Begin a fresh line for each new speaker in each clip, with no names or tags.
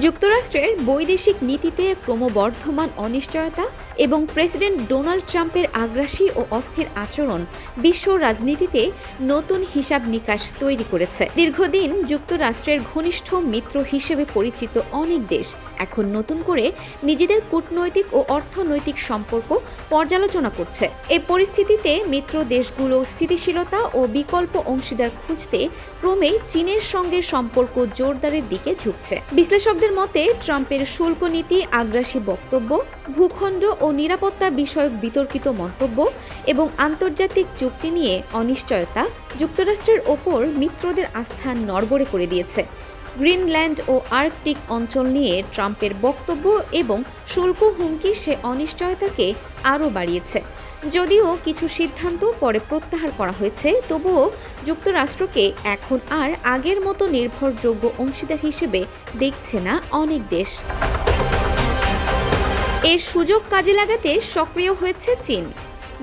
যুক্তরাষ্ট্রের বৈদেশিক নীতিতে ক্রমবর্ধমান অনিশ্চয়তা এবং প্রেসিডেন্ট ডোনাল্ড ট্রাম্পের আগ্রাসী ও অস্থির আচরণ বিশ্ব রাজনীতিতে নতুন হিসাব নিকাশ তৈরি করেছে। দীর্ঘদিন যুক্তরাষ্ট্রের ঘনিষ্ঠ মিত্র হিসেবে পরিচিত অনেক দেশ এখন নতুন করে নিজেদের কূটনৈতিক ও অর্থনৈতিক সম্পর্ক পর্যালোচনা করছে। এই পরিস্থিতিতে মিত্র দেশগুলো স্থিতিশীলতা ও বিকল্প অংশীদার খুঁজতে ক্রমেই চীনের সঙ্গে সম্পর্ক জোরদারের দিকে ঝুঁকছে। বিশ্লেষকদের মতে ট্রাম্পের শুল্ক নীতি, আগ্রাসী বক্তব্য, ভূখণ্ড ও নিরাপত্তা বিষয়ক বিতর্কিত মন্তব্য এবং আন্তর্জাতিক চুক্তি নিয়ে অনিশ্চয়তা যুক্তরাষ্ট্রের ওপর মিত্রদের আস্থা নড়বড়ে করে দিয়েছে। গ্রিনল্যান্ড ও আর্কটিক অঞ্চল নিয়ে ট্রাম্পের বক্তব্য এবং শুল্ক হুমকি সে অনিশ্চয়তাকে আরও বাড়িয়েছে। যদিও কিছু সিদ্ধান্ত পরে প্রত্যাহার করা হয়েছে, তবুও যুক্তরাষ্ট্রকে এখন আর আগের মতো নির্ভরযোগ্য অংশীদার হিসেবে দেখছে না অনেক দেশ। এর সুযোগ কাজে লাগাতে সক্রিয় হয়েছে চীন।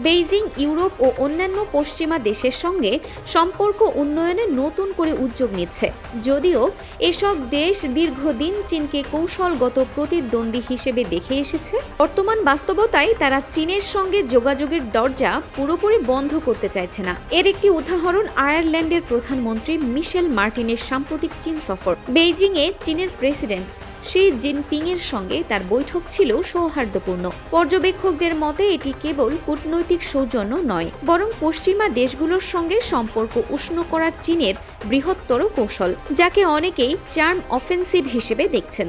বেইজিং ইউরোপ ও অন্যান্য পশ্চিমা দেশের সঙ্গে সম্পর্ক উন্নয়নে নতুন করে উদ্যোগ নিচ্ছে। যদিও এসব দেশ দীর্ঘদিন চীনকে কৌশলগত প্রতিদ্বন্দ্বী হিসেবে দেখে এসেছে, বর্তমান বাস্তবতায় তারা চীনের সঙ্গে যোগাযোগের দরজা পুরোপুরি বন্ধ করতে চাইছে না। এর একটি উদাহরণ আয়ারল্যান্ডের প্রধানমন্ত্রী মিশেল মার্টিনের সাম্প্রতিক চীন সফর। বেইজিংয়ে চীনের প্রেসিডেন্ট শি জিনপিংয়ের সঙ্গে তার বৈঠক ছিল সৌহার্দ্যপূর্ণ। পর্যবেক্ষকদের মতে এটি কেবল কূটনৈতিক সৌজন্য নয়, বরং পশ্চিমা দেশগুলোর সঙ্গে সম্পর্ক উষ্ণ করার চীনের বৃহত্তর কৌশল, যাকে অনেকেই চার্ম অফেন্সিভ হিসেবে দেখছেন।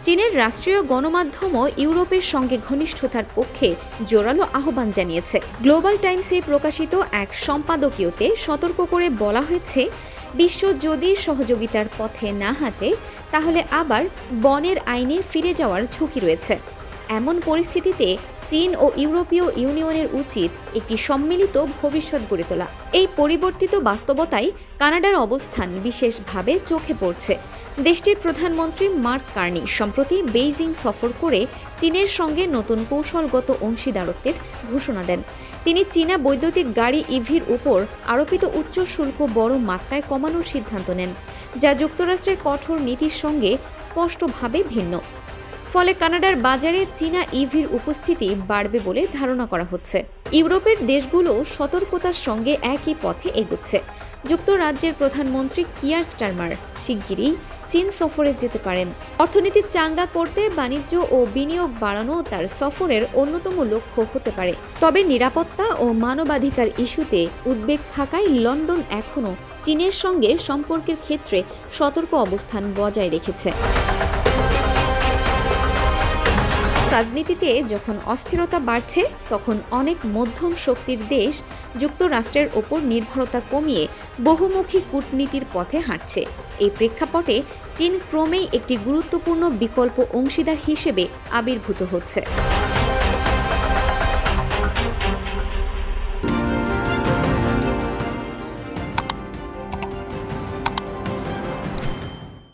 চীনের রাষ্ট্রীয় গণমাধ্যমও ইউরোপের সঙ্গে ঘনিষ্ঠতার পক্ষে জোরালো আহ্বান জানিয়েছে। গ্লোবাল টাইমসে প্রকাশিত এক সম্পাদকীয়তে সতর্ক করে বলা হয়েছে, বিশ্ব যদি সহযোগিতার পথে না হাঁটে তাহলে আবার বনের আইনে ফিরে যাওয়ার ঝুঁকি রয়েছে। এমন পরিস্থিতিতে চীন ও ইউরোপীয় ইউনিয়নের উচিত একটি সম্মিলিত ভবিষ্যৎ গড়ে তোলা। এই পরিবর্তিত বাস্তবতায় কানাডার অবস্থান বিশেষভাবে চোখে পড়ছে। দেশটির প্রধানমন্ত্রী মার্ক কার্নি সম্প্রতি বেইজিং সফর করে চীনের সঙ্গে নতুন কৌশলগত অংশীদারত্বের ঘোষণা দেন। তিনি চীনা বৈদ্যুতিক গাড়ি ইভির উপর আরোপিত উচ্চ শুল্ক বড় মাত্রায় কমানোর সিদ্ধান্ত নেন, যা যুক্তরাষ্ট্রের কঠোর নীতির সঙ্গে স্পষ্টভাবে ভিন্ন। ফলে কানাডার বাজারে চীনা ইভির উপস্থিতি বাড়বে বলে ধারণা করা হচ্ছে। ইউরোপের দেশগুলো সতর্কতার সঙ্গে একই পথে এগোচ্ছে। যুক্তরাজ্যের প্রধানমন্ত্রী কিয়ার স্টারমার শিগগিরই চীন সফরে যেতে পারেন। অর্থনীতি চাঙ্গা করতে বাণিজ্য ও বিনিয়োগ বাড়ানো তার সফরের অন্যতম লক্ষ্য হতে পারে। তবে নিরাপত্তা ও মানবাধিকার ইস্যুতে উদ্বেগ থাকায় লন্ডন এখনও চীনের সঙ্গে সম্পর্কের ক্ষেত্রে সতর্ক অবস্থান বজায় রেখেছে। রাজনীতিতে যখন অস্থিরতা বাড়ছে, তখন অনেক মধ্যম শক্তির দেশ যুক্তরাষ্ট্রের ওপর নির্ভরতা কমিয়ে বহুমুখী কূটনীতির পথে হাঁটছে। এই প্রেক্ষাপটে চীন ক্রমেই একটি গুরুত্বপূর্ণ বিকল্প অংশীদার হিসেবে আবির্ভূত হচ্ছে।